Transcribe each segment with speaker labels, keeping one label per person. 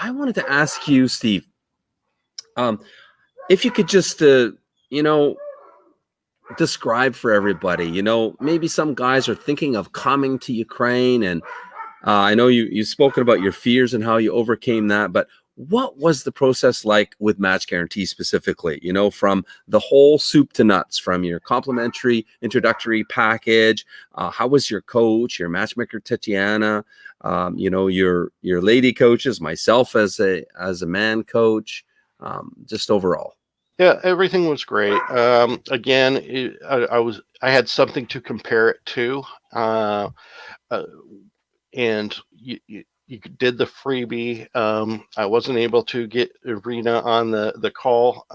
Speaker 1: I wanted to ask you, Steve, um, if you could just, you know, describe for everybody, maybe some guys are thinking of coming to Ukraine, and I know you've spoken about your fears and how you overcame that, but what was the process like with Match Guarantee specifically? From the whole soup to nuts, from your complimentary introductory package. How was your coach, your matchmaker Tatiana? Your lady coaches, myself as a man coach, just overall.
Speaker 2: Yeah, everything was great. Again, I had something to compare it to, uh, and you did the freebie. I wasn't able to get Arena on the call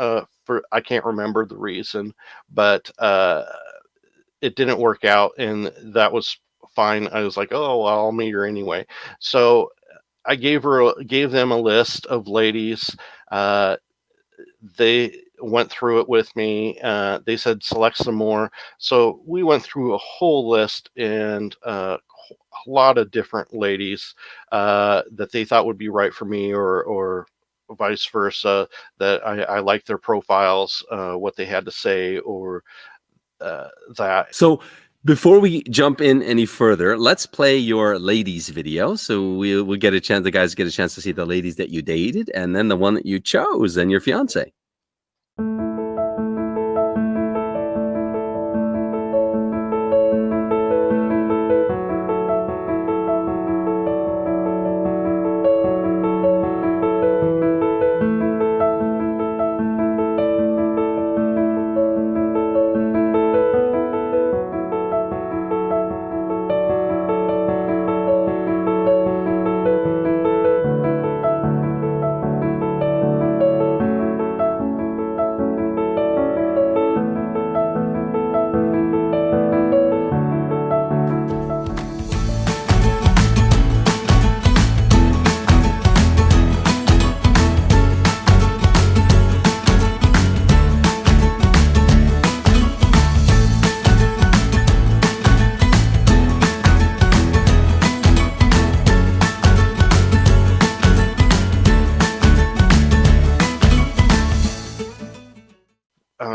Speaker 2: for I can't remember the reason, but it didn't work out, and that was fine. I was like, oh, well, I'll meet her anyway. So I gave them a list of ladies. They went through it with me. They said select some more. So we went through a whole list, and a lot of different ladies that they thought would be right for me, or vice versa, that I liked their profiles, what they had to say, or that.
Speaker 1: So before we jump in any further, let's play your ladies video. So we'll get a chance, the guys get a chance to see the ladies that you dated, and then the one that you chose and your fiance.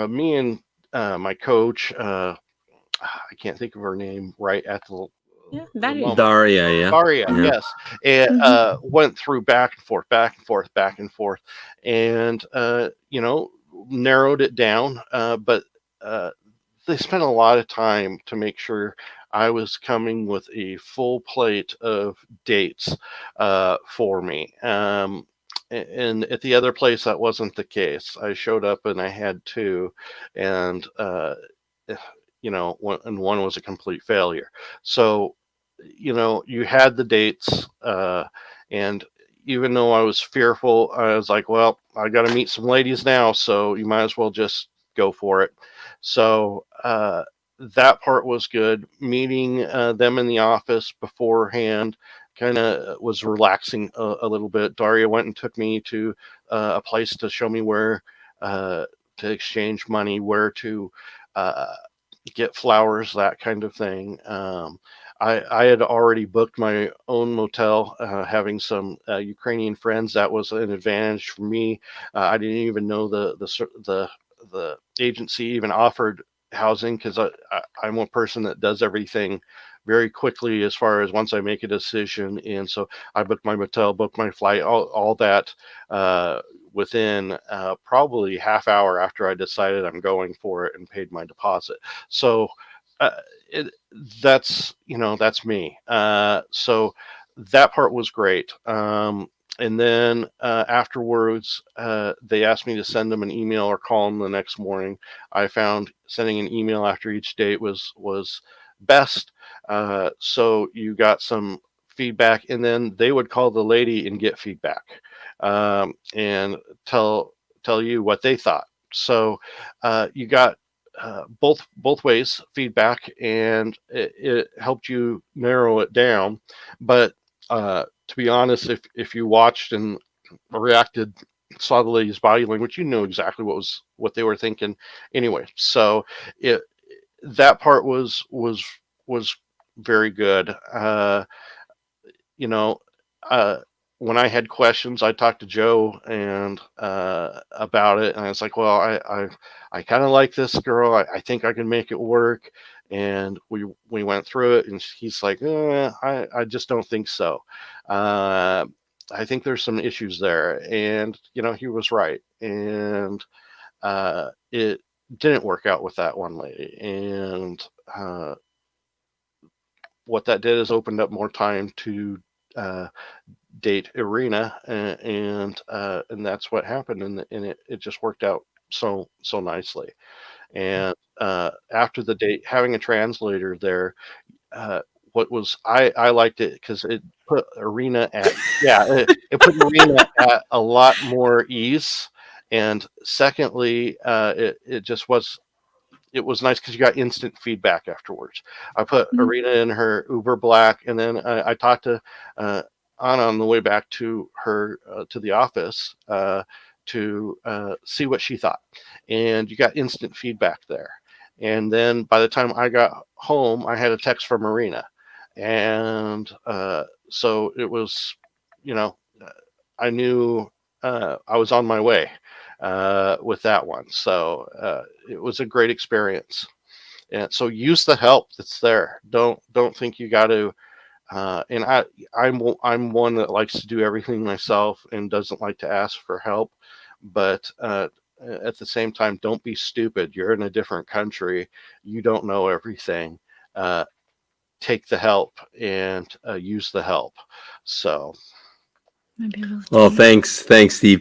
Speaker 2: Me and my coach, I can't think of her name right at the
Speaker 3: Daria.
Speaker 2: moment.
Speaker 1: Daria, yeah.
Speaker 2: Daria,
Speaker 1: Yeah.
Speaker 2: yes. And went through back and forth, back and forth, back and forth, and narrowed it down. But they spent a lot of time to make sure I was coming with a full plate of dates for me. And at the other place, that wasn't the case. I showed up and I had two, and one was a complete failure. So, you had the dates, and even though I was fearful, I was like, well, I got to meet some ladies now, so you might as well just go for it. So that part was good. Meeting them in the office beforehand kind of was relaxing a little bit. Daria went and took me to a place to show me where to exchange money, where to get flowers, that kind of thing. I had already booked my own motel, having some Ukrainian friends. That was an advantage for me. I didn't even know the agency even offered housing, because I'm one person that does everything very quickly as far as once I make a decision. And so I booked my motel, booked my flight, all that within probably half hour after I decided I'm going for it and paid my deposit. So that's me. So that part was great. And then afterwards, they asked me to send them an email or call them the next morning. I found sending an email after each date was best. So you got some feedback, and then they would call the lady and get feedback, and tell you what they thought. So you got both ways feedback, and it helped you narrow it down. But to be honest, if you watched and reacted, saw the lady's body language, you know exactly what they were thinking anyway. So that part was very good. when I had questions, I talked to Joe and about it, and I was like, "Well, I kind of like this girl. I think I can make it work." And we went through it, and he's like, I just don't think so. Uh, I think there's some issues there, and he was right, and it didn't work out with that one lady, and what that did is opened up more time to uh, date Irina, and that's what happened, and it just worked out so nicely. And after the date, having a translator there, what was I liked it because it put Irina at it put Irina at a lot more ease, and secondly, it just was it was nice because you got instant feedback afterwards. I put
Speaker 3: Mhm.
Speaker 2: Arena in her Uber Black, and then I talked to uh, Anna on the way back to her to the office to see what she thought, and you got instant feedback there. And then by the time I got home, I had a text from Marina, and so it was, you know, uh, I knew I was on my way with that one. So it was a great experience. And so use the help that's there. Don't think you got to. And I'm one that likes to do everything myself and doesn't like to ask for help. But at the same time, don't be stupid. You're in a different country. You don't know everything. Uh, Take the help and use the help. So.
Speaker 3: Maybe we'll
Speaker 1: Well,
Speaker 3: do.
Speaker 1: thanks, Steve.